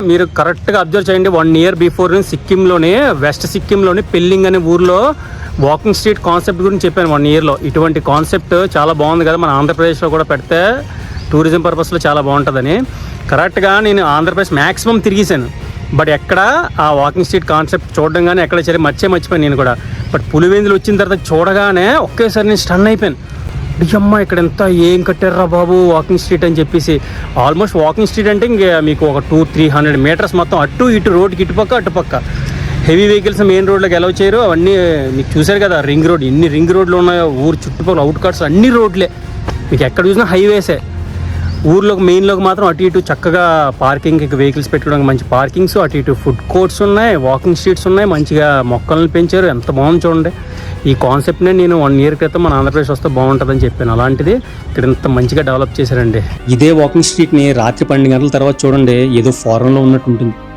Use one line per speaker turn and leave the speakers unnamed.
మీరు కరెక్ట్గా అబ్జర్వ్ చేయండి. 1 year బిఫోర్ సిక్కింలోనే, వెస్ట్ సిక్కింలోని పెల్లింగ్ అనే ఊర్లో వాకింగ్ స్ట్రీట్ కాన్సెప్ట్ గురించి చెప్పాను. 1 yearలో ఇటువంటి కాన్సెప్ట్ చాలా బాగుంది కదా, మన ఆంధ్రప్రదేశ్లో కూడా పెడితే టూరిజం పర్పస్లో చాలా బాగుంటుందని. కరెక్ట్గా నేను ఆంధ్రప్రదేశ్ మ్యాక్సిమం తిరిగేశాను, బట్ ఎక్కడ ఆ వాకింగ్ స్ట్రీట్ కాన్సెప్ట్ చూడడం కానీ ఎక్కడ సరే మర్చిపోయాను నేను కూడా. బట్ పులివెందులు వచ్చిన తర్వాత చూడగానే ఒకేసారి నేను స్టన్ అయిపోయాను. అయ్యమ్మ ఇక్కడ ఎంత ఏం కట్టారా బాబు వాకింగ్ స్ట్రీట్ అని చెప్పేసి. ఆల్మోస్ట్ వాకింగ్ స్ట్రీట్ అంటే ఇంక మీకు ఒక 200-300 meters మొత్తం అటు ఇటు రోడ్కి ఇటుపక్క అటుపక్క. హెవీ వెహికల్స్ మెయిన్ రోడ్లోకి ఎలా చేయరు అవన్నీ మీకు చూశారు కదా. రింగ్ రోడ్, ఎన్ని రింగ్ రోడ్లు ఉన్నాయో ఊరు చుట్టుపక్కల, అవుట్ కట్స్ అన్ని రోడ్లే, మీకు ఎక్కడ చూసినా హైవేసే. ఊర్లోకి మెయిన్లోకి మాత్రం అటు ఇటు చక్కగా పార్కింగ్ వెహికల్స్ పెట్టుకోవడానికి మంచి పార్కింగ్స్, అటు ఇటు ఫుడ్ కోర్ట్స్ ఉన్నాయి, వాకింగ్ స్ట్రీట్స్ ఉన్నాయి, మంచిగా మొక్కలను పెంచారు, ఎంత బాగుంది చూడండి. ఈ కాన్సెప్ట్నే నేను 1 year క్రితం మన ఆంధ్రప్రదేశ్ వస్తే బాగుంటుందని చెప్పాను. అలాంటిది ఇక్కడ ఇంత మంచిగా డెవలప్ చేశారండి. ఇదే వాకింగ్ స్ట్రీట్ని రాత్రి 12 గంటల తర్వాత చూడండి ఏదో ఫారెన్లో ఉన్నట్టు ఉంటుంది.